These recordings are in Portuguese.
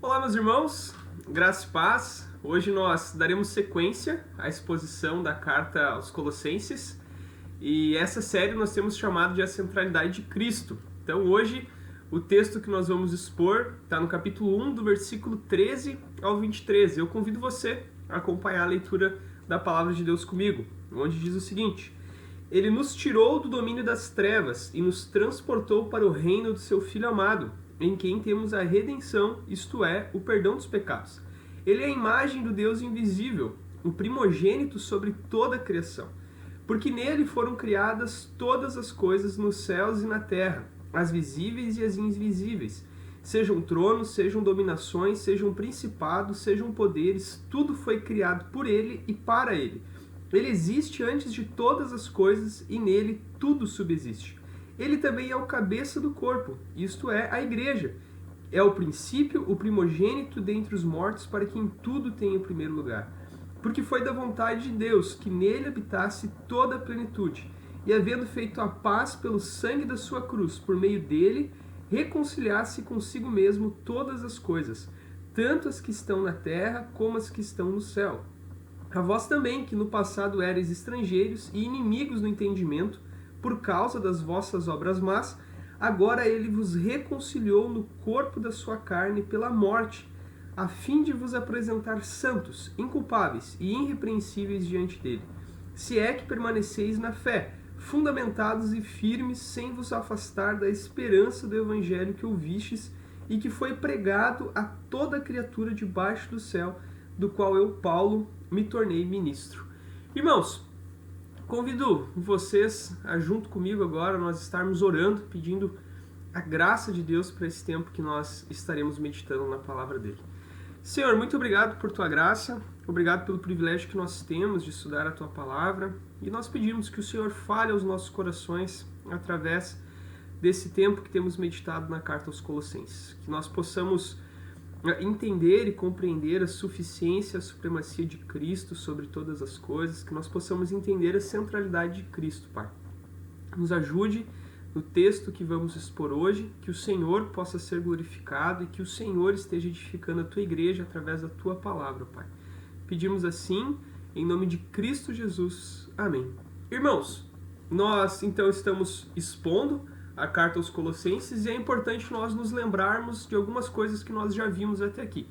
Olá, meus irmãos, graça e paz. Hoje nós daremos sequência à exposição da carta aos Colossenses e essa série nós temos chamado de A Centralidade de Cristo. Então hoje o texto que nós vamos expor está no capítulo 1, do versículo 13 ao 23. Eu convido você a acompanhar a leitura da palavra de Deus comigo, onde diz o seguinte: Ele nos tirou do domínio das trevas e nos transportou para o reino do seu Filho amado, em quem temos a redenção, isto é, o perdão dos pecados. Ele é a imagem do Deus invisível, o primogênito sobre toda a criação. Porque nele foram criadas todas as coisas nos céus e na terra, as visíveis e as invisíveis. Sejam tronos, sejam dominações, sejam principados, sejam poderes, tudo foi criado por ele e para ele. Ele existe antes de todas as coisas e nele tudo subsiste. Ele também é o cabeça do corpo, isto é, a igreja. É o princípio, o primogênito dentre os mortos, para que em tudo tenha o primeiro lugar. Porque foi da vontade de Deus que nele habitasse toda a plenitude, e havendo feito a paz pelo sangue da sua cruz, por meio dele, reconciliasse consigo mesmo todas as coisas, tanto as que estão na terra como as que estão no céu. A vós também, que no passado erais estrangeiros e inimigos no entendimento, por causa das vossas obras más, agora ele vos reconciliou no corpo da sua carne pela morte, a fim de vos apresentar santos, inculpáveis e irrepreensíveis diante dele. Se é que permaneceis na fé, fundamentados e firmes, sem vos afastar da esperança do evangelho que ouvistes e que foi pregado a toda criatura debaixo do céu, do qual eu, Paulo, me tornei ministro. Irmãos, convido vocês a, junto comigo agora, nós estarmos orando, pedindo a graça de Deus para esse tempo que nós estaremos meditando na palavra dele. Senhor, muito obrigado por tua graça, obrigado pelo privilégio que nós temos de estudar a tua palavra, e nós pedimos que o Senhor fale aos nossos corações através desse tempo que temos meditado na carta aos Colossenses, que nós possamos entender e compreender a suficiência, a supremacia de Cristo sobre todas as coisas, que nós possamos entender a centralidade de Cristo, Pai. Nos ajude no texto que vamos expor hoje, que o Senhor possa ser glorificado e que o Senhor esteja edificando a tua igreja através da tua palavra, Pai. Pedimos assim, em nome de Cristo Jesus. Amém. Irmãos, nós então estamos expondo a carta aos Colossenses, e é importante nós nos lembrarmos de algumas coisas que nós já vimos até aqui.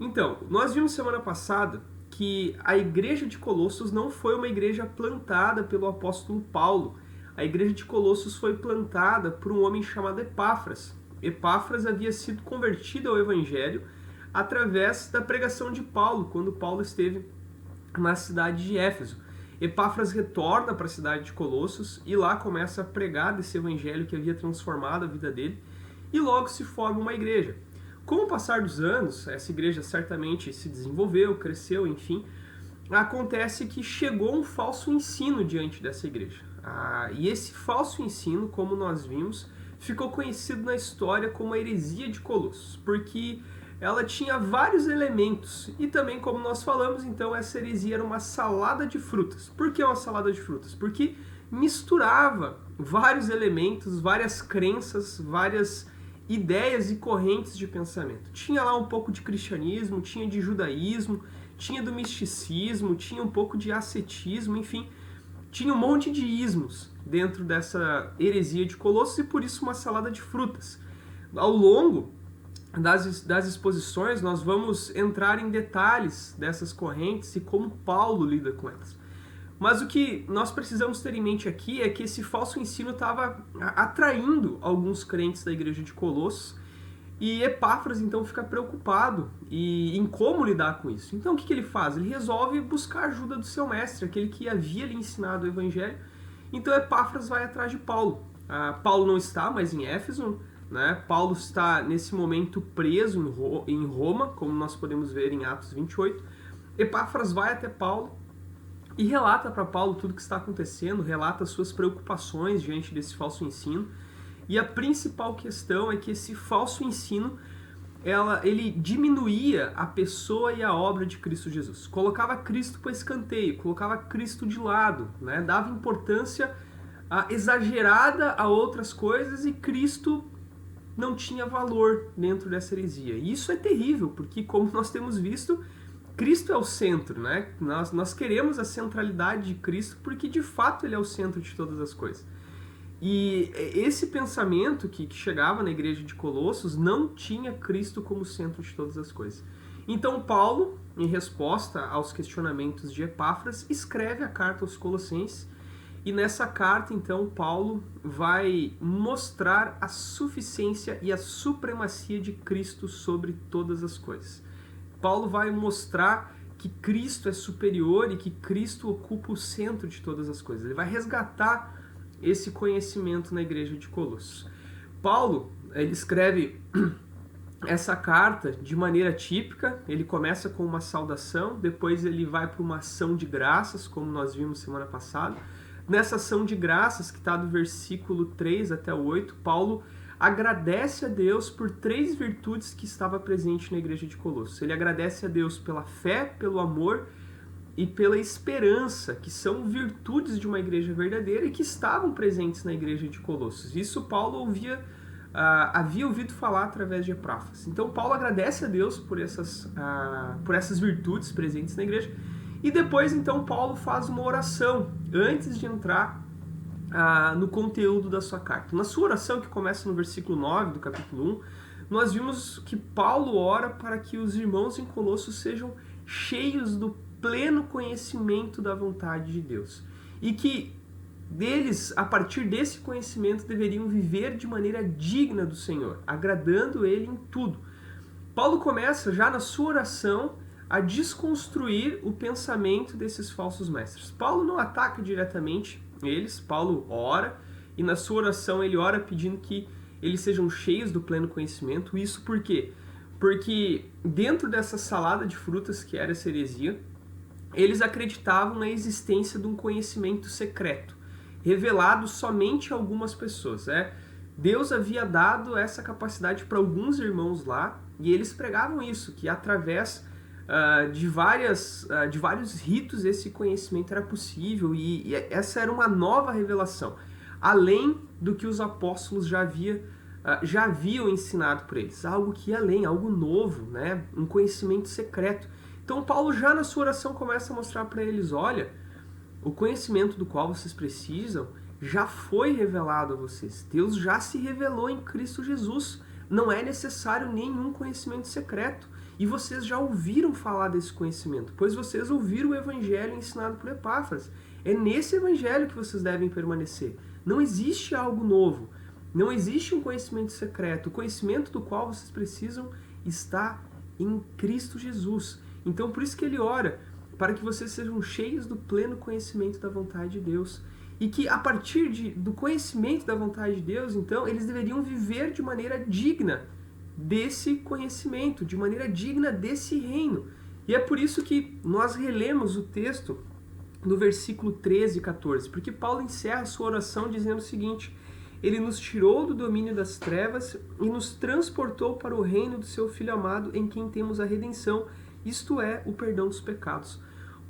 Então, nós vimos semana passada que a igreja de Colossos não foi uma igreja plantada pelo apóstolo Paulo. A igreja de Colossos foi plantada por um homem chamado Epáfras. Epáfras havia sido convertido ao evangelho através da pregação de Paulo, quando Paulo esteve na cidade de Éfeso. Epáfras retorna para a cidade de Colossos e lá começa a pregar desse evangelho que havia transformado a vida dele, e logo se forma uma igreja. Com o passar dos anos, essa igreja certamente se desenvolveu, cresceu, enfim, acontece que chegou um falso ensino diante dessa igreja. E esse falso ensino, como nós vimos, ficou conhecido na história como a heresia de Colossos, porque ela tinha vários elementos, e também, como nós falamos, então essa heresia era uma salada de frutas. Por que uma salada de frutas? Porque misturava vários elementos, várias crenças, várias ideias e correntes de pensamento. Tinha lá um pouco de cristianismo, tinha de judaísmo, tinha do misticismo, tinha um pouco de ascetismo, enfim, tinha um monte de ismos dentro dessa heresia de Colossos, e por isso uma salada de frutas. Ao longo das exposições, nós vamos entrar em detalhes dessas correntes e como Paulo lida com elas. Mas o que nós precisamos ter em mente aqui é que esse falso ensino estava atraindo alguns crentes da igreja de Colossos, e Epáfras então fica preocupado em como lidar com isso. Então o que ele faz? Ele resolve buscar a ajuda do seu mestre, aquele que havia lhe ensinado o evangelho. Então Epáfras vai atrás de Paulo. Paulo não está mais em Éfeso, né? Paulo está nesse momento preso em Roma, como nós podemos ver em Atos 28. Epáfras vai até Paulo e relata para Paulo tudo o que está acontecendo, relata suas preocupações diante desse falso ensino. E a principal questão é que esse falso ensino ele diminuía a pessoa e a obra de Cristo Jesus. Colocava Cristo para escanteio, colocava Cristo de lado, né? Dava importância exagerada a outras coisas, e Cristo não tinha valor dentro dessa heresia. E isso é terrível, porque como nós temos visto, Cristo é o centro, né? Nós queremos a centralidade de Cristo porque de fato ele é o centro de todas as coisas. E esse pensamento que chegava na igreja de Colossos não tinha Cristo como centro de todas as coisas. Então Paulo, em resposta aos questionamentos de Epáfras, escreve a carta aos Colossenses. E nessa carta, então, Paulo vai mostrar a suficiência e a supremacia de Cristo sobre todas as coisas. Paulo vai mostrar que Cristo é superior e que Cristo ocupa o centro de todas as coisas. Ele vai resgatar esse conhecimento na igreja de Colossos. Paulo, ele escreve essa carta de maneira típica. Ele começa com uma saudação, depois ele vai para uma ação de graças, como nós vimos semana passada. Nessa ação de graças, que está do versículo 3 até o 8, Paulo agradece a Deus por 3 virtudes que estava presente na igreja de Colossos. Ele agradece a Deus pela fé, pelo amor e pela esperança, que são virtudes de uma igreja verdadeira e que estavam presentes na igreja de Colossos. Isso Paulo havia ouvido falar através de Epáfras. Então Paulo agradece a Deus por essas virtudes presentes na igreja. E depois, então, Paulo faz uma oração antes de entrar no conteúdo da sua carta. Na sua oração, que começa no versículo 9 do capítulo 1, nós vimos que Paulo ora para que os irmãos em Colossos sejam cheios do pleno conhecimento da vontade de Deus. E que eles, a partir desse conhecimento, deveriam viver de maneira digna do Senhor, agradando Ele em tudo. Paulo começa já na sua oração a desconstruir o pensamento desses falsos mestres. Paulo não ataca diretamente eles, Paulo ora, e na sua oração ele ora pedindo que eles sejam cheios do pleno conhecimento. Isso por quê? Porque dentro dessa salada de frutas que era essa heresia, eles acreditavam na existência de um conhecimento secreto, revelado somente a algumas pessoas. Deus havia dado essa capacidade para alguns irmãos lá, e eles pregavam isso, que através de vários ritos esse conhecimento era possível, e essa era uma nova revelação, além do que os apóstolos já haviam ensinado para eles, algo que ia além, algo novo, né? Um conhecimento secreto. Então Paulo já na sua oração começa a mostrar para eles, olha, o conhecimento do qual vocês precisam já foi revelado a vocês, Deus já se revelou em Cristo Jesus, não é necessário nenhum conhecimento secreto. E vocês já ouviram falar desse conhecimento, pois vocês ouviram o evangelho ensinado por Epáfras. É nesse evangelho que vocês devem permanecer. Não existe algo novo, não existe um conhecimento secreto. O conhecimento do qual vocês precisam está em Cristo Jesus. Então por isso que ele ora, para que vocês sejam cheios do pleno conhecimento da vontade de Deus. E que a partir do conhecimento da vontade de Deus, então, eles deveriam viver de maneira digna desse conhecimento, de maneira digna desse reino. E é por isso que nós relemos o texto no versículo 13 e 14, porque Paulo encerra a sua oração dizendo o seguinte: ele nos tirou do domínio das trevas e nos transportou para o reino do seu Filho amado, em quem temos a redenção, isto é, o perdão dos pecados.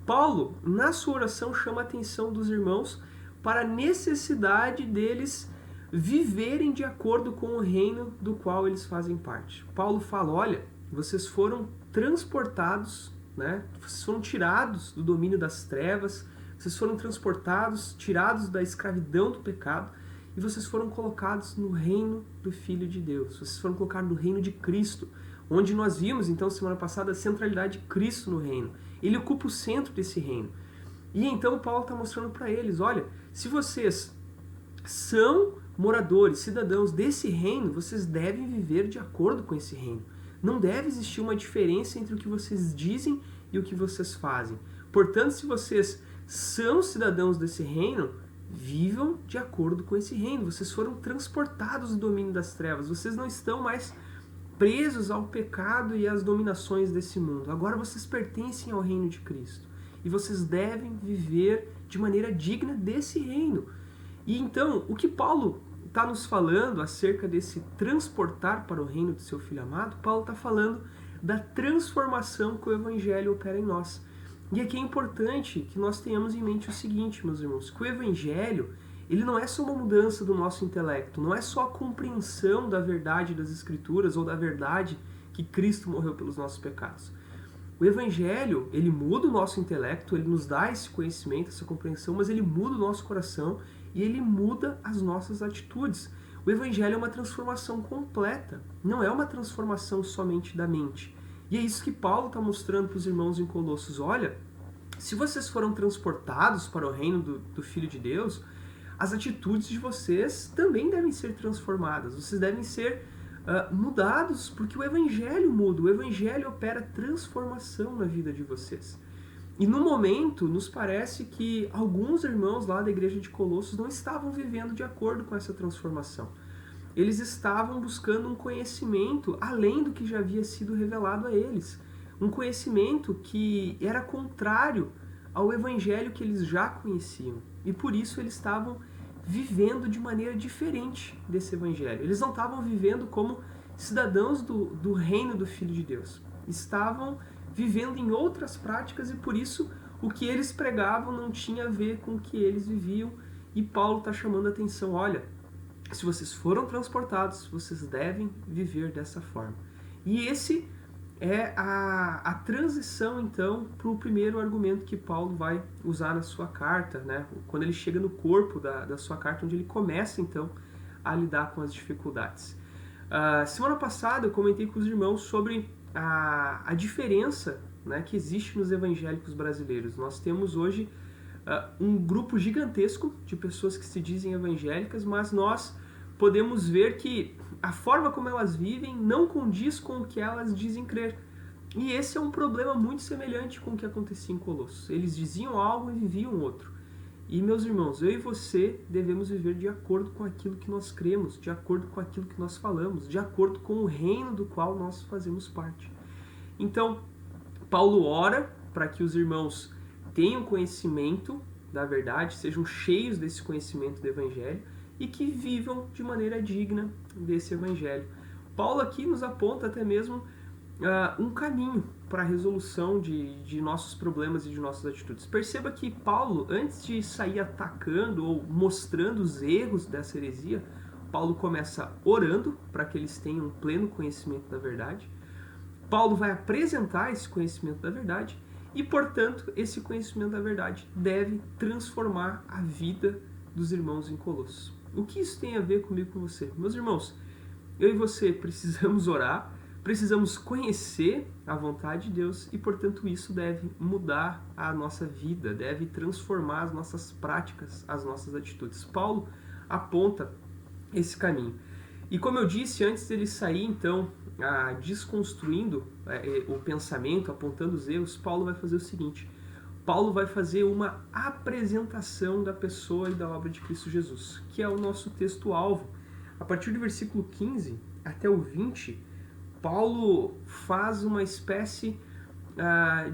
Paulo, na sua oração, chama a atenção dos irmãos para a necessidade deles viverem de acordo com o reino do qual eles fazem parte. Paulo fala, olha, vocês foram transportados, né? Vocês foram tirados do domínio das trevas, vocês foram transportados, tirados da escravidão do pecado, e vocês foram colocados no reino do Filho de Deus. Vocês foram colocados no reino de Cristo, onde nós vimos, então, semana passada, a centralidade de Cristo no reino. Ele ocupa o centro desse reino. E então Paulo está mostrando para eles, olha, se vocês são moradores, cidadãos desse reino, vocês devem viver de acordo com esse reino. Não deve existir uma diferença entre o que vocês dizem e o que vocês fazem. Portanto, se vocês são cidadãos desse reino, vivam de acordo com esse reino. Vocês foram transportados do domínio das trevas. Vocês não estão mais presos ao pecado e às dominações desse mundo. Agora vocês pertencem ao reino de Cristo. E vocês devem viver de maneira digna desse reino. E então, o que Paulo está nos falando acerca desse transportar para o reino do seu Filho amado, Paulo está falando da transformação que o Evangelho opera em nós. E aqui é importante que nós tenhamos em mente o seguinte, meus irmãos, que o Evangelho, ele não é só uma mudança do nosso intelecto, não é só a compreensão da verdade das Escrituras ou da verdade que Cristo morreu pelos nossos pecados. O Evangelho, ele muda o nosso intelecto, ele nos dá esse conhecimento, essa compreensão, mas ele muda o nosso coração e ele muda as nossas atitudes. O Evangelho é uma transformação completa, não é uma transformação somente da mente. E é isso que Paulo está mostrando para os irmãos em Colossos. Olha, se vocês foram transportados para o reino do Filho de Deus, as atitudes de vocês também devem ser transformadas. Vocês devem ser mudados, porque o Evangelho muda. O Evangelho opera transformação na vida de vocês. E no momento, nos parece que alguns irmãos lá da igreja de Colossos não estavam vivendo de acordo com essa transformação. Eles estavam buscando um conhecimento além do que já havia sido revelado a eles. Um conhecimento que era contrário ao Evangelho que eles já conheciam. E por isso eles estavam vivendo de maneira diferente desse Evangelho. Eles não estavam vivendo como cidadãos do reino do Filho de Deus. Estavam vivendo em outras práticas e por isso o que eles pregavam não tinha a ver com o que eles viviam. E Paulo está chamando a atenção, olha, se vocês foram transportados, vocês devem viver dessa forma. E esse é a transição, então, para o primeiro argumento que Paulo vai usar na sua carta, né? Quando ele chega no corpo da sua carta, onde ele começa, então, a lidar com as dificuldades. Semana passada eu comentei com os irmãos sobre a diferença, né, que existe nos evangélicos brasileiros. Nós temos hoje um grupo gigantesco de pessoas que se dizem evangélicas, mas nós podemos ver que a forma como elas vivem não condiz com o que elas dizem crer. E esse é um problema muito semelhante com o que acontecia em Colossos. Eles diziam algo e viviam outro. E, meus irmãos, eu e você devemos viver de acordo com aquilo que nós cremos, de acordo com aquilo que nós falamos, de acordo com o reino do qual nós fazemos parte. Então, Paulo ora para que os irmãos tenham conhecimento da verdade, sejam cheios desse conhecimento do Evangelho e que vivam de maneira digna desse Evangelho. Paulo aqui nos aponta até mesmo um caminho para a resolução de nossos problemas e de nossas atitudes. Perceba que Paulo, antes de sair atacando ou mostrando os erros dessa heresia, Paulo começa orando para que eles tenham pleno conhecimento da verdade. Paulo vai apresentar esse conhecimento da verdade e, portanto, esse conhecimento da verdade deve transformar a vida dos irmãos em Colossos. O que isso tem a ver comigo e com você? Meus irmãos, eu e você precisamos orar, precisamos conhecer a vontade de Deus e, portanto, isso deve mudar a nossa vida, deve transformar as nossas práticas, as nossas atitudes. Paulo aponta esse caminho. E como eu disse, antes dele sair, então, desconstruindo o pensamento, apontando os erros, Paulo vai fazer o seguinte: Paulo vai fazer uma apresentação da pessoa e da obra de Cristo Jesus, que é o nosso texto-alvo. A partir do versículo 15 até o 20, Paulo faz uma espécie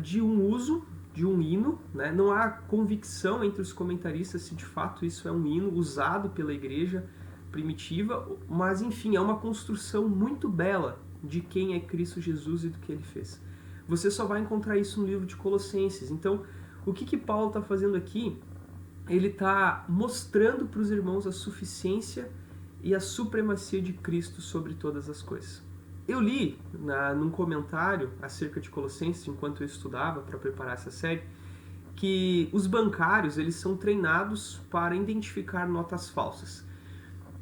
de um uso de um hino, né? Não há convicção entre os comentaristas se de fato isso é um hino usado pela igreja primitiva, mas enfim, é uma construção muito bela de quem é Cristo Jesus e do que ele fez. Você só vai encontrar isso no livro de Colossenses. Então, o que Paulo está fazendo aqui? Ele está mostrando para os irmãos a suficiência e a supremacia de Cristo sobre todas as coisas. Eu li num comentário acerca de Colossenses, enquanto eu estudava para preparar essa série, que os bancários eles são treinados para identificar notas falsas.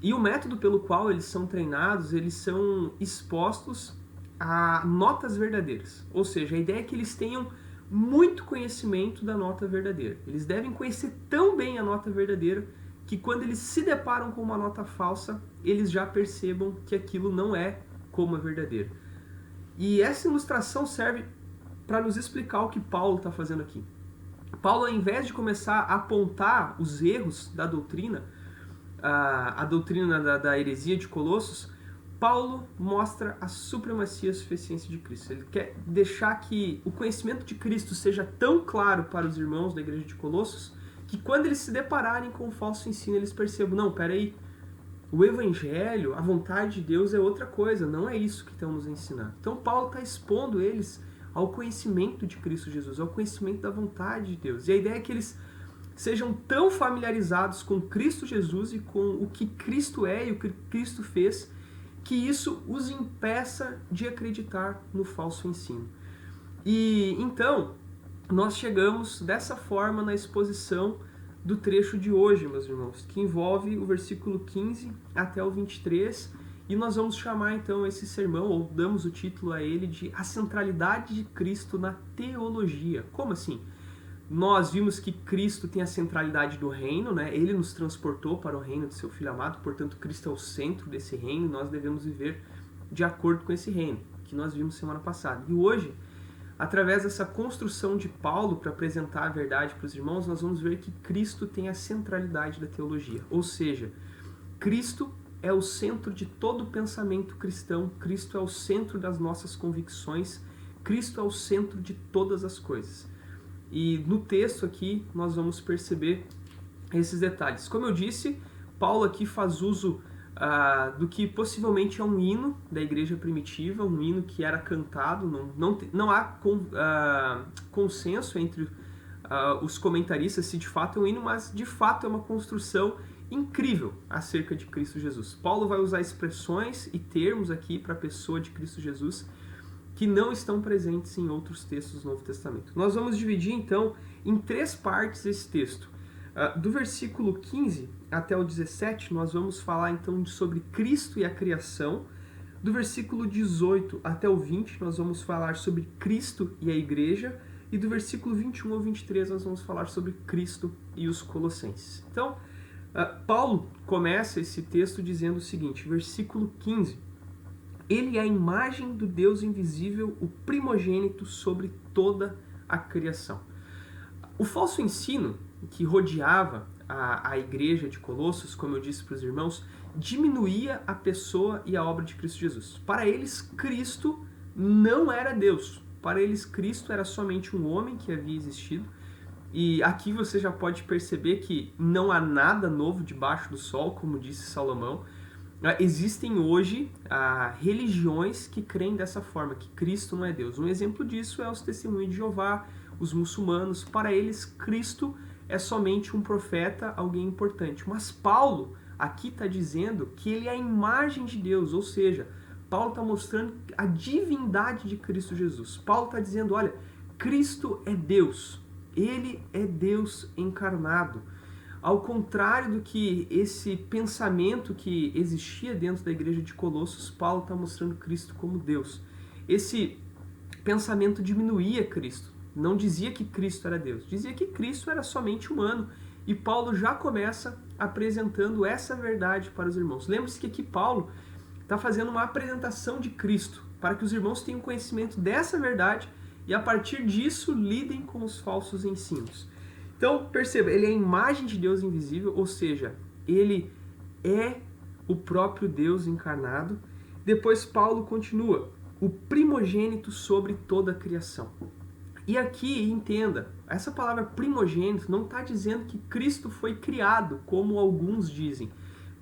E o método pelo qual eles são treinados, eles são expostos a notas verdadeiras. Ou seja, a ideia é que eles tenham muito conhecimento da nota verdadeira. Eles devem conhecer tão bem a nota verdadeira que quando eles se deparam com uma nota falsa, eles já percebam que aquilo não é como a verdadeira. E essa ilustração serve para nos explicar o que Paulo está fazendo aqui. Paulo, ao invés de começar a apontar os erros da doutrina, a doutrina da heresia de Colossos, Paulo mostra a supremacia e a suficiência de Cristo. Ele quer deixar que o conhecimento de Cristo seja tão claro para os irmãos da igreja de Colossos que quando eles se depararem com o falso ensino, eles percebam, não, peraí, o Evangelho, a vontade de Deus é outra coisa, não é isso que estão nos ensinando. Então Paulo está expondo eles ao conhecimento de Cristo Jesus, ao conhecimento da vontade de Deus. E a ideia é que eles sejam tão familiarizados com Cristo Jesus e com o que Cristo é e o que Cristo fez, que isso os impeça de acreditar no falso ensino. E então, nós chegamos dessa forma na exposição do trecho de hoje, meus irmãos, que envolve o versículo 15 até o 23, e nós vamos chamar então esse sermão, ou damos o título a ele, de A Centralidade de Cristo na Teologia. Como assim? Nós vimos que Cristo tem a centralidade do reino, né? Ele nos transportou para o reino de seu Filho amado, portanto Cristo é o centro desse reino, e nós devemos viver de acordo com esse reino, que nós vimos semana passada. E hoje, através dessa construção de Paulo para apresentar a verdade para os irmãos, nós vamos ver que Cristo tem a centralidade da teologia. Ou seja, Cristo é o centro de todo o pensamento cristão, Cristo é o centro das nossas convicções, Cristo é o centro de todas as coisas. E no texto aqui nós vamos perceber esses detalhes. Como eu disse, Paulo aqui faz uso do que possivelmente é um hino da igreja primitiva, um hino que era cantado, não há consenso entre os comentaristas se de fato é um hino, mas de fato é uma construção incrível acerca de Cristo Jesus. Paulo vai usar expressões e termos aqui para a pessoa de Cristo Jesus que não estão presentes em outros textos do Novo Testamento. Nós vamos dividir então em 3 partes esse texto. Do versículo 15 até o 17, nós vamos falar então sobre Cristo e a criação. Do versículo 18 até o 20, nós vamos falar sobre Cristo e a igreja. E do versículo 21 ao 23, nós vamos falar sobre Cristo e os Colossenses. Então, Paulo começa esse texto dizendo o seguinte, versículo 15. Ele é a imagem do Deus invisível, o primogênito sobre toda a criação. O falso ensino que rodeava a igreja de Colossos, como eu disse para os irmãos, diminuía a pessoa e a obra de Cristo Jesus. Para eles, Cristo não era Deus. Para eles, Cristo era somente um homem que havia existido. E aqui você já pode perceber que não há nada novo debaixo do sol, como disse Salomão. Existem hoje religiões que creem dessa forma, que Cristo não é Deus. Um exemplo disso é os Testemunhos de Jeová, os muçulmanos. Para eles, Cristo é somente um profeta, alguém importante. Mas Paulo aqui está dizendo que ele é a imagem de Deus, ou seja, Paulo está mostrando a divindade de Cristo Jesus. Paulo está dizendo, olha, Cristo é Deus, ele é Deus encarnado. Ao contrário do que esse pensamento que existia dentro da igreja de Colossos, Paulo está mostrando Cristo como Deus. Esse pensamento diminuía Cristo. Não dizia que Cristo era Deus, dizia que Cristo era somente humano. E Paulo já começa apresentando essa verdade para os irmãos. Lembre-se que aqui Paulo está fazendo uma apresentação de Cristo, para que os irmãos tenham conhecimento dessa verdade e a partir disso lidem com os falsos ensinos. Então, perceba, ele é a imagem de Deus invisível, ou seja, ele é o próprio Deus encarnado. Depois Paulo continua, o primogênito sobre toda a criação. E aqui, entenda, essa palavra primogênito não está dizendo que Cristo foi criado, como alguns dizem.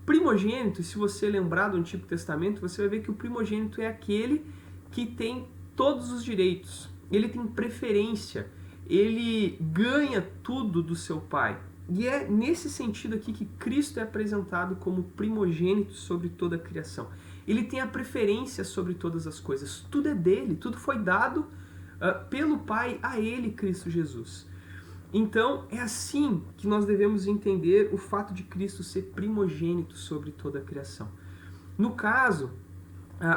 Primogênito, se você lembrar do Antigo Testamento, você vai ver que o primogênito é aquele que tem todos os direitos, ele tem preferência, ele ganha tudo do seu pai. E é nesse sentido aqui que Cristo é apresentado como primogênito sobre toda a criação. Ele tem a preferência sobre todas as coisas. Tudo é dele, tudo foi dado pelo Pai a ele, Cristo Jesus. Então, é assim que nós devemos entender o fato de Cristo ser primogênito sobre toda a criação. No caso,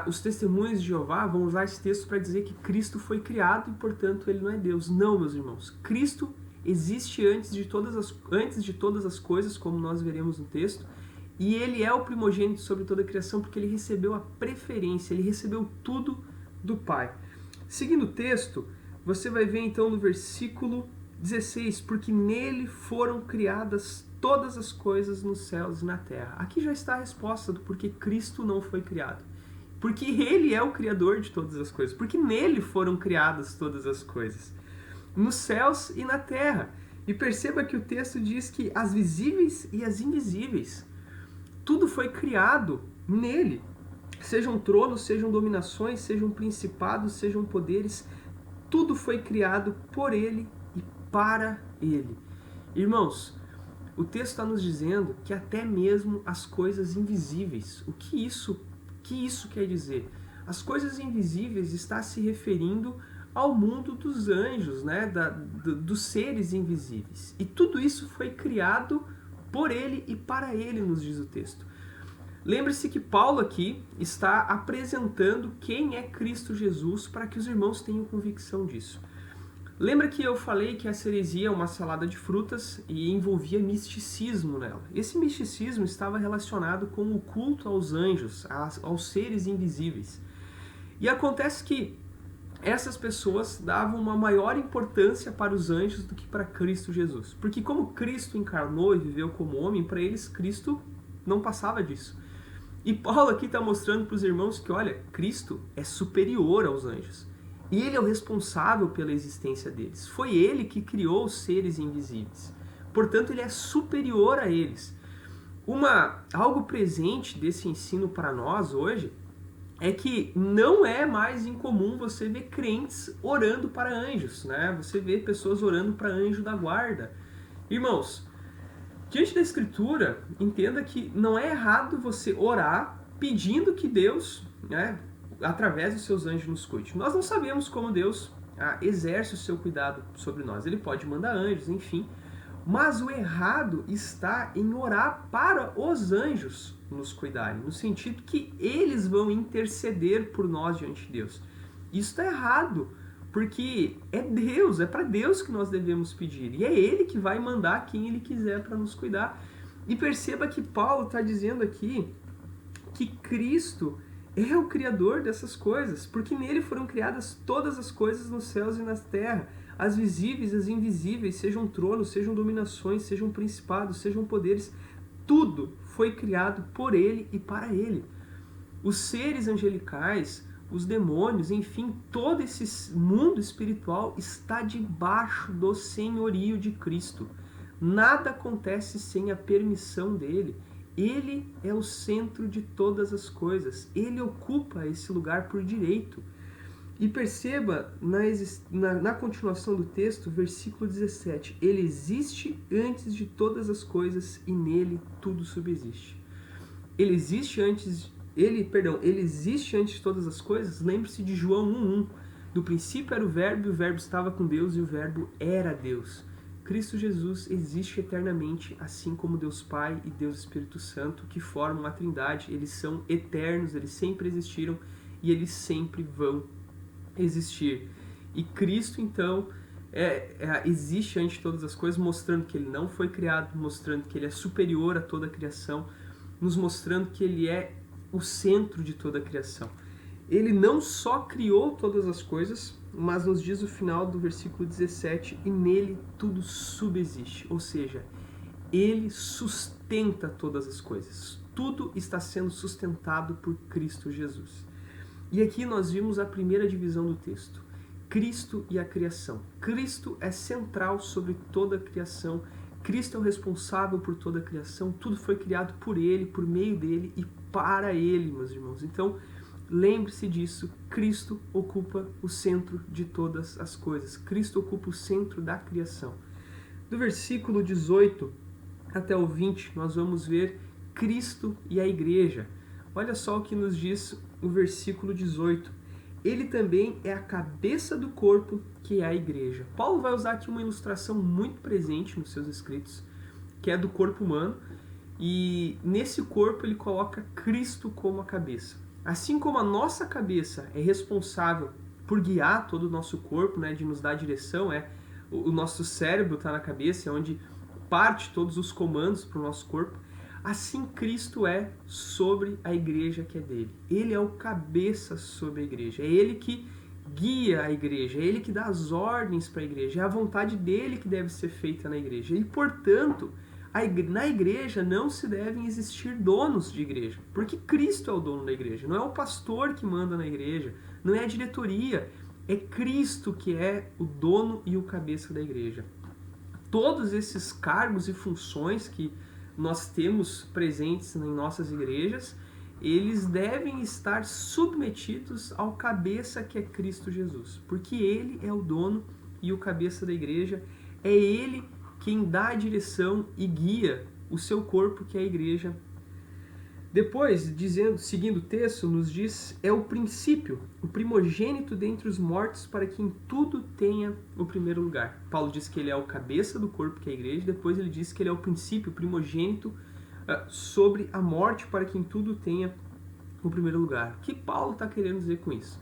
os testemunhos de Jeová vão usar esse texto para dizer que Cristo foi criado e, portanto, ele não é Deus. Não, meus irmãos. Cristo existe antes de todas as coisas, como nós veremos no texto, e ele é o primogênito sobre toda a criação porque ele recebeu a preferência, ele recebeu tudo do Pai. Seguindo o texto, você vai ver então no versículo 16, porque nele foram criadas todas as coisas nos céus e na terra. Aqui já está a resposta do porquê Cristo não foi criado. Porque ele é o criador de todas as coisas, porque nele foram criadas todas as coisas, nos céus e na terra. E perceba que o texto diz que as visíveis e as invisíveis, tudo foi criado nele. Sejam tronos, sejam dominações, sejam principados, sejam poderes, tudo foi criado por ele e para ele. Irmãos, o texto está nos dizendo que até mesmo as coisas invisíveis, o que isso quer dizer? As coisas invisíveis está se referindo ao mundo dos anjos, né? Dos seres invisíveis. E tudo isso foi criado por ele e para ele, nos diz o texto. Lembre-se que Paulo aqui está apresentando quem é Cristo Jesus para que os irmãos tenham convicção disso. Lembra que eu falei que essa heresia é uma salada de frutas e envolvia misticismo nela. Esse misticismo estava relacionado com o culto aos anjos, aos seres invisíveis. E acontece que essas pessoas davam uma maior importância para os anjos do que para Cristo Jesus. Porque como Cristo encarnou e viveu como homem, para eles Cristo não passava disso. E Paulo aqui está mostrando para os irmãos que, olha, Cristo é superior aos anjos. E ele é o responsável pela existência deles. Foi ele que criou os seres invisíveis. Portanto, ele é superior a eles. Algo presente desse ensino para nós hoje é que não é mais incomum você ver crentes orando para anjos, né? Você vê pessoas orando para anjo da guarda. Irmãos, diante da Escritura, entenda que não é errado você orar pedindo que Deus, né, através dos seus anjos, nos cuide. Nós não sabemos como Deus exerce o seu cuidado sobre nós. Ele pode mandar anjos, enfim. Mas o errado está em orar para os anjos nos cuidarem, no sentido que eles vão interceder por nós diante de Deus. Isso está errado, porque é Deus, é para Deus que nós devemos pedir. E é Ele que vai mandar quem Ele quiser para nos cuidar. E perceba que Paulo está dizendo aqui que Cristo é o Criador dessas coisas, porque nele foram criadas todas as coisas nos céus e na terra, as visíveis, as invisíveis, sejam tronos, sejam dominações, sejam principados, sejam poderes, tudo foi criado por ele e para ele. Os seres angelicais, os demônios, enfim, todo esse mundo espiritual está debaixo do senhorio de Cristo. Nada acontece sem a permissão dele. Ele é o centro de todas as coisas. Ele ocupa esse lugar por direito. E perceba na continuação do texto, versículo 17, ele existe antes de todas as coisas e nele tudo subsiste. Ele existe antes de todas as coisas. Lembre-se de João 1:1. No princípio era o Verbo, e o Verbo estava com Deus, e o Verbo era Deus. Cristo Jesus existe eternamente, assim como Deus Pai e Deus Espírito Santo, que formam a Trindade. Eles são eternos, eles sempre existiram e eles sempre vão existir. E Cristo, então, existe antes de todas as coisas, mostrando que ele não foi criado, mostrando que ele é superior a toda a criação, nos mostrando que ele é o centro de toda a criação. Ele não só criou todas as coisas, mas nos diz o final do versículo 17, e nele tudo subsiste, ou seja, ele sustenta todas as coisas. Tudo está sendo sustentado por Cristo Jesus. E aqui nós vimos a primeira divisão do texto, Cristo e a criação. Cristo é central sobre toda a criação, Cristo é o responsável por toda a criação, tudo foi criado por ele, por meio dele e para ele, meus irmãos. Então, lembre-se disso, Cristo ocupa o centro de todas as coisas. Cristo ocupa o centro da criação. Do versículo 18 até o 20, nós vamos ver Cristo e a igreja. Olha só o que nos diz o versículo 18. Ele também é a cabeça do corpo, que é a igreja. Paulo vai usar aqui uma ilustração muito presente nos seus escritos, que é do corpo humano, e nesse corpo ele coloca Cristo como a cabeça. Assim como a nossa cabeça é responsável por guiar todo o nosso corpo, né, de nos dar direção, o nosso cérebro está na cabeça, é onde parte todos os comandos para o nosso corpo, assim Cristo é sobre a igreja que é dele. Ele é o cabeça sobre a igreja, é ele que guia a igreja, é ele que dá as ordens para a igreja, é a vontade dele que deve ser feita na igreja. E, portanto, na igreja não se devem existir donos de igreja, porque Cristo é o dono da igreja, não é o pastor que manda na igreja, não é a diretoria, é Cristo que é o dono e o cabeça da igreja. Todos esses cargos e funções que nós temos presentes em nossas igrejas, eles devem estar submetidos ao cabeça que é Cristo Jesus, porque ele é o dono e o cabeça da igreja, é ele quem dá a direção e guia o seu corpo, que é a igreja. Depois, seguindo o texto, nos diz, é o princípio, o primogênito dentre os mortos, para que em tudo tenha o primeiro lugar. Paulo diz que ele é o cabeça do corpo, que é a igreja, depois ele diz que ele é o princípio, o primogênito sobre a morte, para que em tudo tenha o primeiro lugar. O que Paulo está querendo dizer com isso?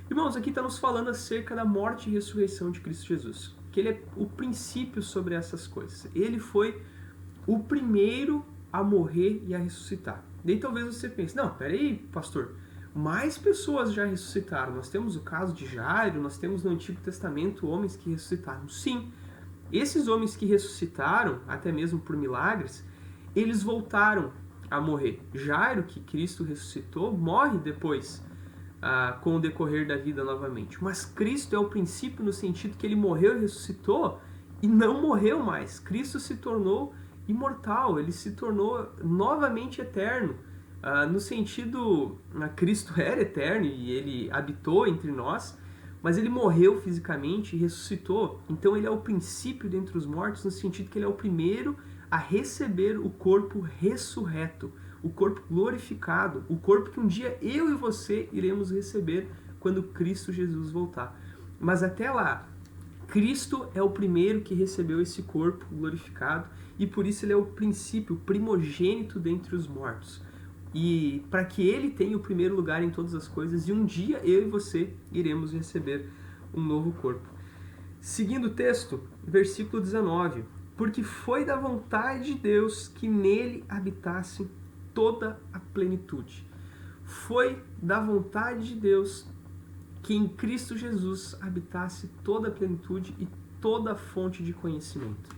Irmãos, aqui está nos falando acerca da morte e ressurreição de Cristo Jesus, que ele é o princípio sobre essas coisas. Ele foi o primeiro a morrer e a ressuscitar. Daí talvez você pense, não, peraí, pastor, mais pessoas já ressuscitaram. Nós temos o caso de Jairo, nós temos no Antigo Testamento homens que ressuscitaram. Sim, esses homens que ressuscitaram, até mesmo por milagres, eles voltaram a morrer. Jairo, que Cristo ressuscitou, morre depois, com o decorrer da vida novamente. Mas Cristo é o princípio no sentido que ele morreu e ressuscitou e não morreu mais. Cristo se tornou imortal, ele se tornou novamente eterno, no sentido, Cristo era eterno e ele habitou entre nós, mas ele morreu fisicamente e ressuscitou, então ele é o princípio dentre os mortos, no sentido que ele é o primeiro a receber o corpo ressurreto, o corpo glorificado, o corpo que um dia eu e você iremos receber quando Cristo Jesus voltar. Mas até lá, Cristo é o primeiro que recebeu esse corpo glorificado e por isso ele é o princípio, o primogênito dentre os mortos. E para que ele tenha o primeiro lugar em todas as coisas, e um dia eu e você iremos receber um novo corpo. Seguindo o texto, versículo 19. Porque foi da vontade de Deus que nele habitasse toda a plenitude. Foi da vontade de Deus que em Cristo Jesus habitasse toda a plenitude e toda a fonte de conhecimento.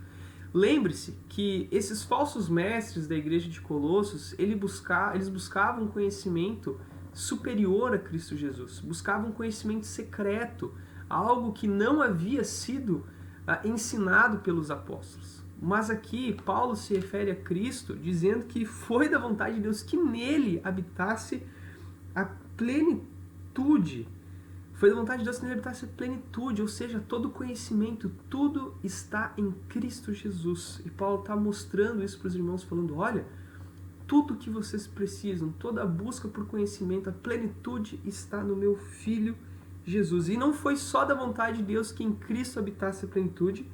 Lembre-se que esses falsos mestres da igreja de Colossos, eles buscavam um conhecimento superior a Cristo Jesus, buscavam um conhecimento secreto, algo que não havia sido ensinado pelos apóstolos. Mas aqui Paulo se refere a Cristo dizendo que foi da vontade de Deus que nele habitasse a plenitude. Foi da vontade de Deus que nele habitasse a plenitude, ou seja, todo conhecimento, tudo está em Cristo Jesus. E Paulo está mostrando isso para os irmãos, falando, olha, tudo que vocês precisam, toda a busca por conhecimento, a plenitude está no meu Filho Jesus. E não foi só da vontade de Deus que em Cristo habitasse a plenitude,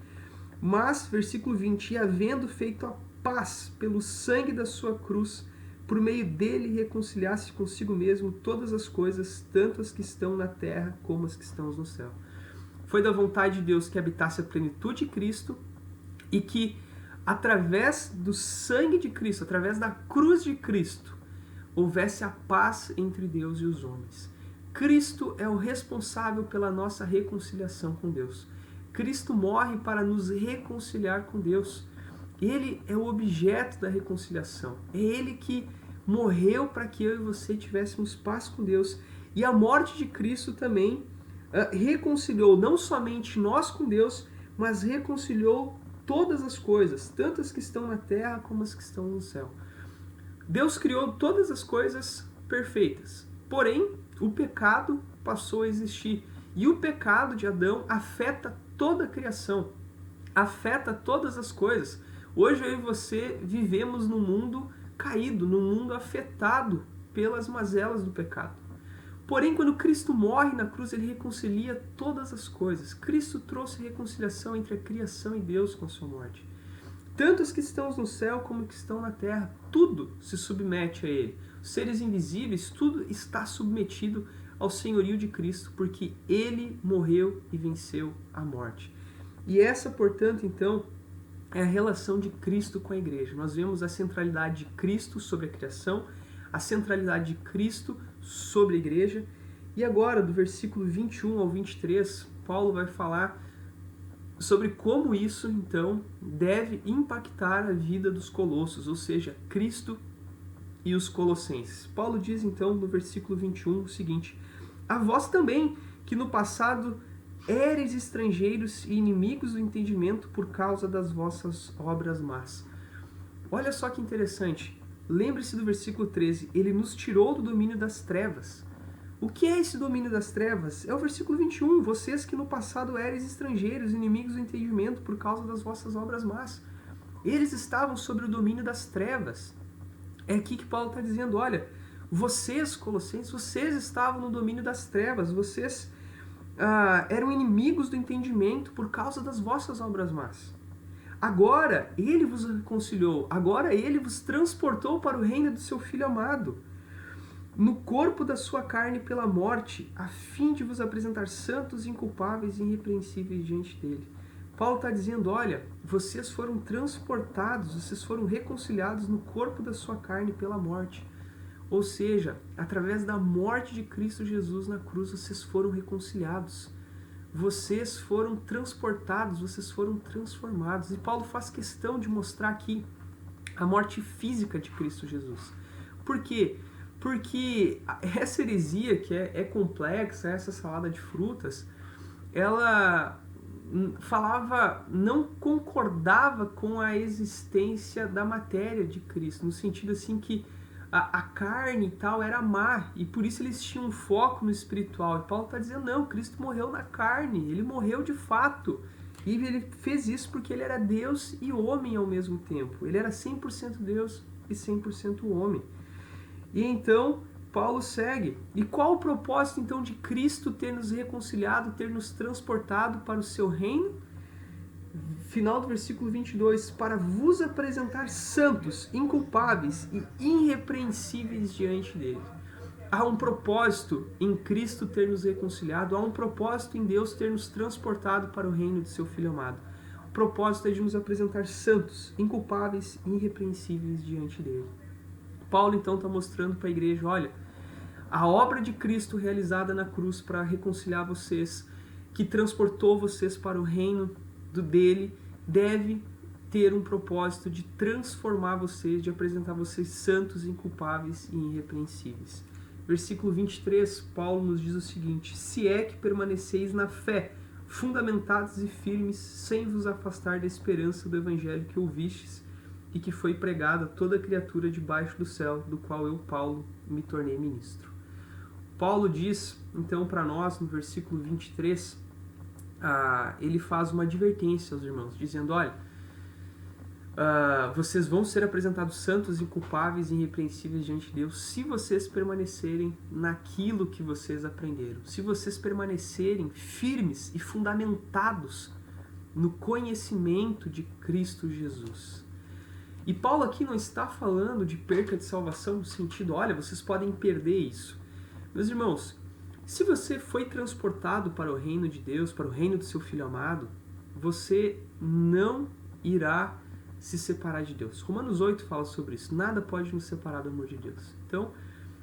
mas, versículo 20, e havendo feito a paz pelo sangue da sua cruz, por meio dele reconciliasse consigo mesmo todas as coisas, tanto as que estão na terra como as que estão no céu. Foi da vontade de Deus que habitasse a plenitude de Cristo e que, através do sangue de Cristo, através da cruz de Cristo, houvesse a paz entre Deus e os homens. Cristo é o responsável pela nossa reconciliação com Deus. Cristo morre para nos reconciliar com Deus. Ele é o objeto da reconciliação. É Ele que morreu para que eu e você tivéssemos paz com Deus. E a morte de Cristo também reconciliou não somente nós com Deus, mas reconciliou todas as coisas, tanto as que estão na terra como as que estão no céu. Deus criou todas as coisas perfeitas. Porém, o pecado passou a existir. E o pecado de Adão afeta toda a criação, afeta todas as coisas. Hoje eu e você vivemos num mundo caído, num mundo afetado pelas mazelas do pecado. Porém, quando Cristo morre na cruz, ele reconcilia todas as coisas. Cristo trouxe reconciliação entre a criação e Deus com a sua morte. Tanto os que estão no céu como os que estão na terra, tudo se submete a ele. Os seres invisíveis, tudo está submetido ao senhorio de Cristo, porque ele morreu e venceu a morte. E essa, portanto, então, é a relação de Cristo com a igreja. Nós vemos a centralidade de Cristo sobre a criação, a centralidade de Cristo sobre a igreja. E agora, do versículo 21 ao 23, Paulo vai falar sobre como isso, então, deve impactar a vida dos colossos, ou seja, Cristo e os colossenses. Paulo diz, então, no versículo 21, o seguinte: a vós também, que no passado éreis estrangeiros e inimigos do entendimento por causa das vossas obras más. Olha só que interessante. Lembre-se do versículo 13. Ele nos tirou do domínio das trevas. O que é esse domínio das trevas? É o versículo 21. Vocês que no passado eres estrangeiros, inimigos do entendimento por causa das vossas obras más. Eles estavam sobre o domínio das trevas. É aqui que Paulo está dizendo, olha, vocês, Colossenses, vocês estavam no domínio das trevas, vocês eram inimigos do entendimento por causa das vossas obras más. Agora ele vos reconciliou, agora ele vos transportou para o reino do seu Filho amado, no corpo da sua carne pela morte, a fim de vos apresentar santos, inculpáveis e irrepreensíveis diante dele. Paulo está dizendo, olha, vocês foram transportados, vocês foram reconciliados no corpo da sua carne pela morte. Ou seja, através da morte de Cristo Jesus na cruz, vocês foram reconciliados. Vocês foram transportados, vocês foram transformados. E Paulo faz questão de mostrar aqui a morte física de Cristo Jesus. Por quê? Porque essa heresia, que é complexa, essa salada de frutas, ela não concordava com a existência da matéria de Cristo, no sentido assim que a carne e tal era má, e por isso eles tinham um foco no espiritual. E Paulo está dizendo, não, Cristo morreu na carne, ele morreu de fato. E ele fez isso porque ele era Deus e homem ao mesmo tempo. Ele era 100% Deus e 100% homem. E então, Paulo segue. E qual o propósito então de Cristo ter nos reconciliado, ter nos transportado para o seu reino? Final do versículo 22, para vos apresentar santos, inculpáveis e irrepreensíveis diante dele. Há um propósito em Cristo ter nos reconciliado, há um propósito em Deus ter nos transportado para o reino de seu Filho amado. O propósito é de nos apresentar santos, inculpáveis e irrepreensíveis diante dele. Paulo então está mostrando para a igreja, olha, a obra de Cristo realizada na cruz para reconciliar vocês, que transportou vocês para o reino dele, deve ter um propósito de transformar vocês, de apresentar vocês santos, inculpáveis e irrepreensíveis. Versículo 23, Paulo nos diz o seguinte, se é que permaneceis na fé, fundamentados e firmes, sem vos afastar da esperança do evangelho que ouvistes e que foi pregado a toda criatura debaixo do céu, do qual eu, Paulo, me tornei ministro. Paulo diz, então, para nós, no versículo 23, ele faz uma advertência aos irmãos, dizendo, olha, vocês vão ser apresentados santos, inculpáveis e irrepreensíveis diante de Deus se vocês permanecerem naquilo que vocês aprenderam, se vocês permanecerem firmes e fundamentados no conhecimento de Cristo Jesus. E Paulo aqui não está falando de perca de salvação no sentido, olha, vocês podem perder isso. Meus irmãos, se você foi transportado para o reino de Deus, para o reino do seu Filho amado, você não irá se separar de Deus. Romanos 8 fala sobre isso. Nada pode nos separar do amor de Deus. Então,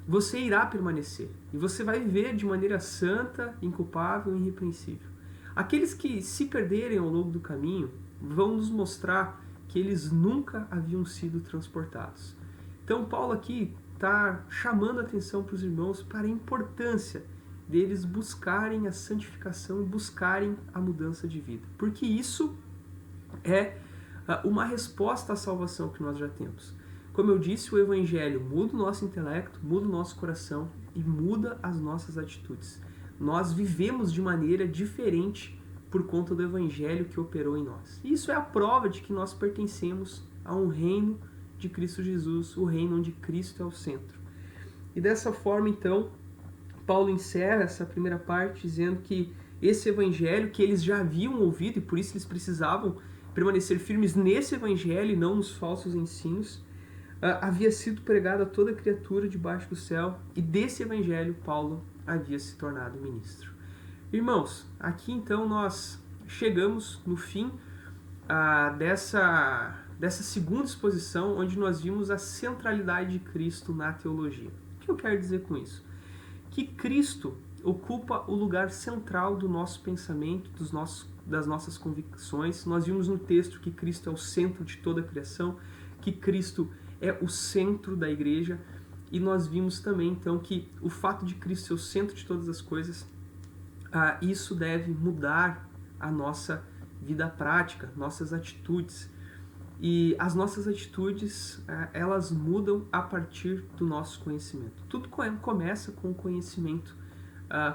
você irá permanecer. E você vai viver de maneira santa, inculpável e irrepreensível. Aqueles que se perderem ao longo do caminho vão nos mostrar que eles nunca haviam sido transportados. Então, Paulo aqui está chamando a atenção para os irmãos para a importância deles buscarem a santificação e buscarem a mudança de vida. Porque isso é uma resposta à salvação que nós já temos. Como eu disse, o Evangelho muda o nosso intelecto, muda o nosso coração e muda as nossas atitudes. Nós vivemos de maneira diferente por conta do Evangelho que operou em nós. E isso é a prova de que nós pertencemos a um reino de Cristo Jesus, o reino onde Cristo é o centro. E dessa forma, então, Paulo encerra essa primeira parte dizendo que esse evangelho que eles já haviam ouvido e por isso eles precisavam permanecer firmes nesse evangelho e não nos falsos ensinos, havia sido pregado a toda criatura debaixo do céu e desse evangelho Paulo havia se tornado ministro. Irmãos, aqui então nós chegamos no fim dessa segunda exposição onde nós vimos a centralidade de Cristo na teologia. O que eu quero dizer com isso? Que Cristo ocupa o lugar central do nosso pensamento, das nossas convicções. Nós vimos no texto que Cristo é o centro de toda a criação, que Cristo é o centro da igreja, e nós vimos também então que o fato de Cristo ser o centro de todas as coisas, isso deve mudar a nossa vida prática, nossas atitudes. E as nossas atitudes, elas mudam a partir do nosso conhecimento. Tudo começa com o conhecimento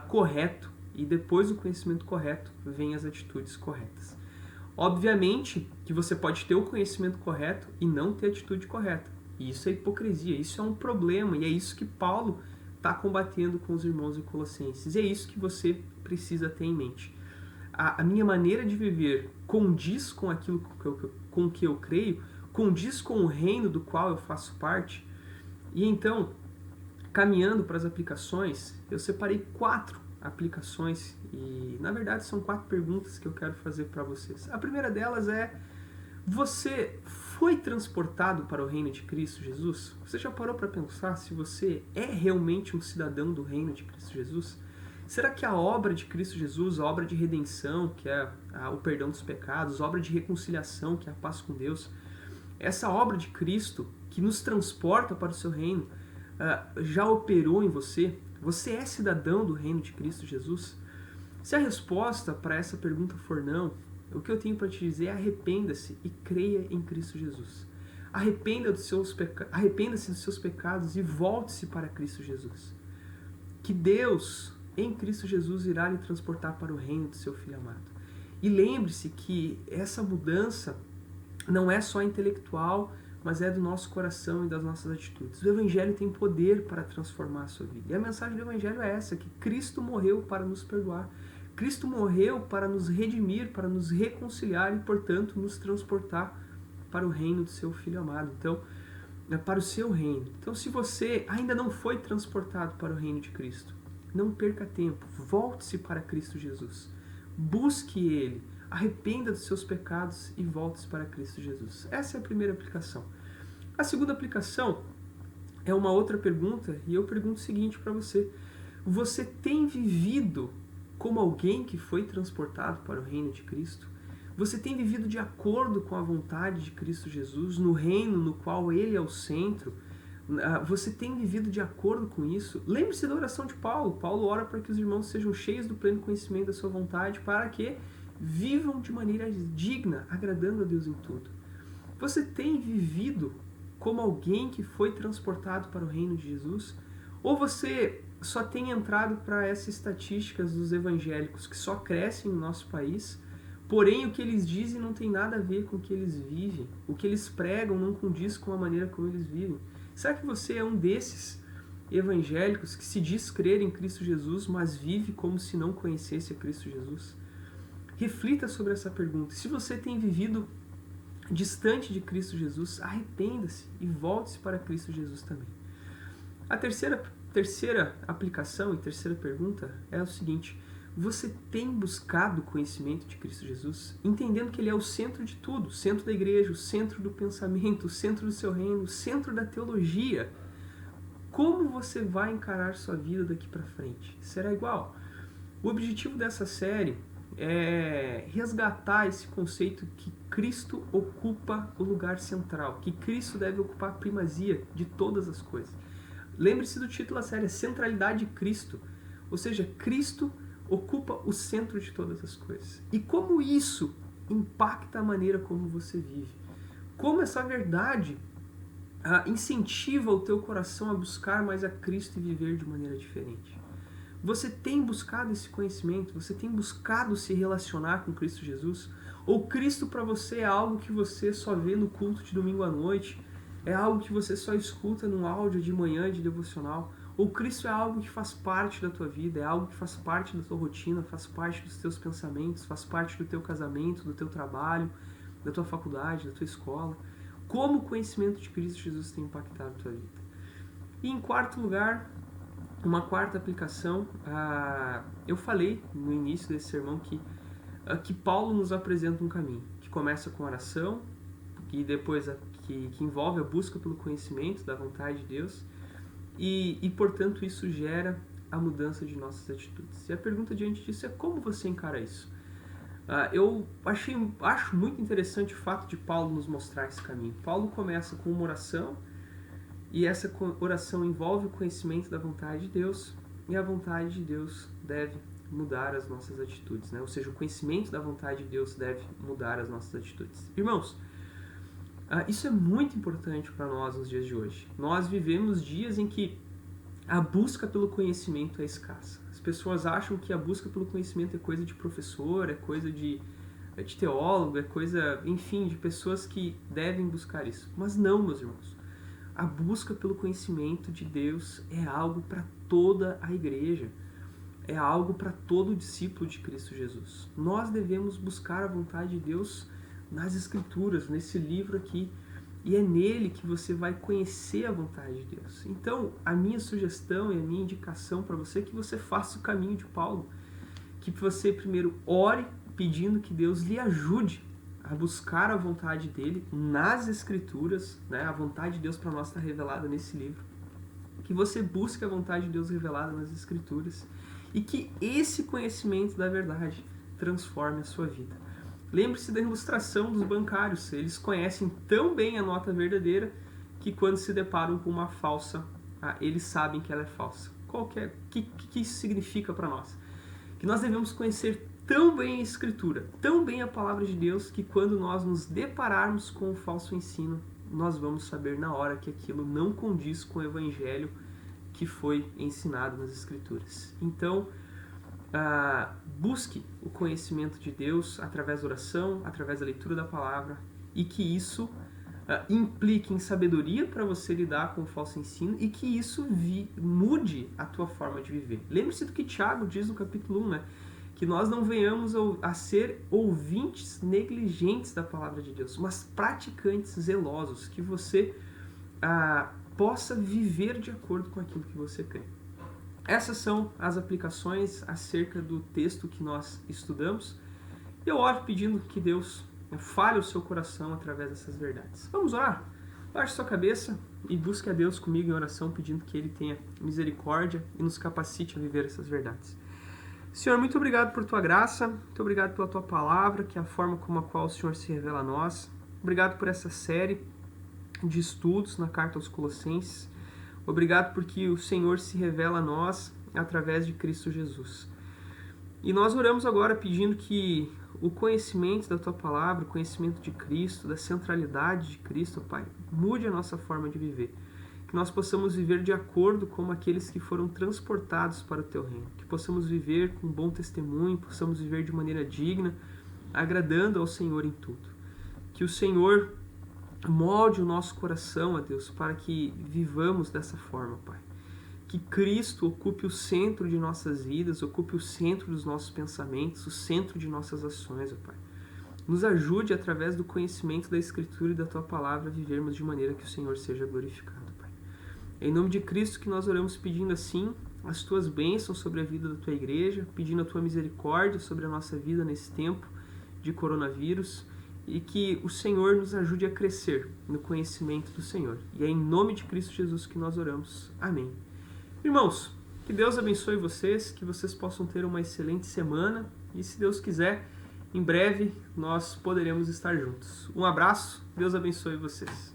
correto, e depois do conhecimento correto vem as atitudes corretas. Obviamente que você pode ter o conhecimento correto e não ter a atitude correta. E isso é hipocrisia, isso é um problema, e é isso que Paulo está combatendo com os irmãos em Colossenses. E é isso que você precisa ter em mente. A minha maneira de viver condiz com aquilo com que eu creio, condiz com o reino do qual eu faço parte. E então, caminhando para as aplicações, eu separei 4 aplicações e, na verdade, são 4 perguntas que eu quero fazer para vocês. A primeira delas é: você foi transportado para o reino de Cristo Jesus? Você já parou para pensar se você é realmente um cidadão do reino de Cristo Jesus? Será que a obra de Cristo Jesus, a obra de redenção, que é o perdão dos pecados, a obra de reconciliação, que é a paz com Deus, essa obra de Cristo que nos transporta para o seu reino, já operou em você? Você é cidadão do reino de Cristo Jesus? Se a resposta para essa pergunta for não, o que eu tenho para te dizer é: arrependa-se e creia em Cristo Jesus. Arrependa-se dos seus pecados e volte-se para Cristo Jesus. Que Deus, em Cristo Jesus, irá lhe transportar para o reino do seu Filho amado. E lembre-se que essa mudança não é só intelectual, mas é do nosso coração e das nossas atitudes. O Evangelho tem poder para transformar a sua vida. E a mensagem do Evangelho é essa: que Cristo morreu para nos perdoar. Cristo morreu para nos redimir, para nos reconciliar e, portanto, nos transportar para o reino do seu Filho amado. Então, para o seu reino. Então, se você ainda não foi transportado para o reino de Cristo, não perca tempo. Volte-se para Cristo Jesus. Busque Ele. Arrependa dos seus pecados e volte-se para Cristo Jesus. Essa é a primeira aplicação. A segunda aplicação é uma outra pergunta, e eu pergunto o seguinte para você: você tem vivido como alguém que foi transportado para o reino de Cristo? Você tem vivido de acordo com a vontade de Cristo Jesus, no reino no qual Ele é o centro? Você tem vivido de acordo com isso? Lembre-se da oração de Paulo. Paulo ora para que os irmãos sejam cheios do pleno conhecimento da sua vontade, para que vivam de maneira digna, agradando a Deus em tudo. Você tem vivido como alguém que foi transportado para o reino de Jesus? Ou você só tem entrado para essas estatísticas dos evangélicos que só crescem no nosso país, porém o que eles dizem não tem nada a ver com o que eles vivem, o que eles pregam não condiz com a maneira como eles vivem? Será que você é um desses evangélicos que se diz crer em Cristo Jesus, mas vive como se não conhecesse a Cristo Jesus? Reflita sobre essa pergunta. Se você tem vivido distante de Cristo Jesus, arrependa-se e volte-se para Cristo Jesus também. A terceira aplicação e terceira pergunta é o seguinte: você tem buscado o conhecimento de Cristo Jesus, entendendo que Ele é o centro de tudo, o centro da igreja, o centro do pensamento, o centro do seu reino, o centro da teologia? Como você vai encarar sua vida daqui para frente? Será igual? O objetivo dessa série é resgatar esse conceito que Cristo ocupa o lugar central, que Cristo deve ocupar a primazia de todas as coisas. Lembre-se do título da série: Centralidade de Cristo. Ou seja, Cristo ocupa o centro de todas as coisas. E como isso impacta a maneira como você vive? Como essa verdade incentiva o teu coração a buscar mais a Cristo e viver de maneira diferente? Você tem buscado esse conhecimento? Você tem buscado se relacionar com Cristo Jesus? Ou Cristo para você é algo que você só vê no culto de domingo à noite? É algo que você só escuta num áudio de manhã de devocional? Ou Cristo é algo que faz parte da tua vida, é algo que faz parte da tua rotina, faz parte dos teus pensamentos, faz parte do teu casamento, do teu trabalho, da tua faculdade, da tua escola? Como o conhecimento de Cristo Jesus tem impactado a tua vida? E em quarto lugar, uma quarta aplicação, eu falei no início desse sermão que Paulo nos apresenta um caminho, que começa com oração, e depois que envolve a busca pelo conhecimento da vontade de Deus, e portanto isso gera a mudança de nossas atitudes. E a pergunta diante disso é: como você encara isso? Eu acho muito interessante o fato de Paulo nos mostrar esse caminho. Paulo começa com uma oração, e essa oração envolve o conhecimento da vontade de Deus, e a vontade de Deus deve mudar as nossas atitudes, né? Ou seja, o conhecimento da vontade de Deus deve mudar as nossas atitudes. Irmãos, isso é muito importante para nós nos dias de hoje. Nós vivemos dias em que a busca pelo conhecimento é escassa. As pessoas acham que a busca pelo conhecimento é coisa de professor, é coisa de teólogo, é coisa, enfim, de pessoas que devem buscar isso. Mas não, meus irmãos. A busca pelo conhecimento de Deus é algo para toda a igreja. É algo para todo discípulo de Cristo Jesus. Nós devemos buscar a vontade de Deus nas Escrituras, nesse livro aqui. E é nele que você vai conhecer a vontade de Deus. Então, a minha sugestão e a minha indicação para você é que você faça o caminho de Paulo. Que você primeiro ore pedindo que Deus lhe ajude a buscar a vontade dele nas Escrituras, né? A vontade de Deus para nós está revelada nesse livro. Que você busque a vontade de Deus revelada nas Escrituras e que esse conhecimento da verdade transforme a sua vida. Lembre-se da ilustração dos bancários. Eles conhecem tão bem a nota verdadeira que quando se deparam com uma falsa, eles sabem que ela é falsa. O que isso significa para nós? Que nós devemos conhecer tão bem a Escritura, tão bem a Palavra de Deus, que quando nós nos depararmos com o falso ensino, nós vamos saber na hora que aquilo não condiz com o Evangelho que foi ensinado nas Escrituras. Então, busque o conhecimento de Deus através da oração, através da leitura da palavra, e que isso implique em sabedoria para você lidar com o falso ensino e que isso mude a tua forma de viver. Lembre-se do que Tiago diz no capítulo 1, né? Que nós não venhamos a ser ouvintes negligentes da palavra de Deus, mas praticantes zelosos, que você possa viver de acordo com aquilo que você crê. Essas são as aplicações acerca do texto que nós estudamos. Eu oro pedindo que Deus fale o seu coração através dessas verdades. Vamos orar? Baixe sua cabeça e busque a Deus comigo em oração, pedindo que Ele tenha misericórdia e nos capacite a viver essas verdades. Senhor, muito obrigado por Tua graça, muito obrigado pela Tua palavra, que é a forma como a qual o Senhor se revela a nós. Obrigado por essa série de estudos na Carta aos Colossenses. Obrigado porque o Senhor se revela a nós através de Cristo Jesus. E nós oramos agora pedindo que o conhecimento da Tua palavra, o conhecimento de Cristo, da centralidade de Cristo, Pai, mude a nossa forma de viver. Que nós possamos viver de acordo com aqueles que foram transportados para o Teu reino. Que possamos viver com bom testemunho, possamos viver de maneira digna, agradando ao Senhor em tudo. Que o Senhor molde o nosso coração, ó Deus, para que vivamos dessa forma, Pai. Que Cristo ocupe o centro de nossas vidas, ocupe o centro dos nossos pensamentos, o centro de nossas ações, ó Pai. Nos ajude, através do conhecimento da Escritura e da Tua palavra, a vivermos de maneira que o Senhor seja glorificado, Pai. É em nome de Cristo que nós oramos pedindo assim as Tuas bênçãos sobre a vida da Tua igreja, pedindo a Tua misericórdia sobre a nossa vida nesse tempo de coronavírus, e que o Senhor nos ajude a crescer no conhecimento do Senhor. E é em nome de Cristo Jesus que nós oramos. Amém. Irmãos, que Deus abençoe vocês, que vocês possam ter uma excelente semana e, se Deus quiser, em breve nós poderemos estar juntos. Um abraço, Deus abençoe vocês.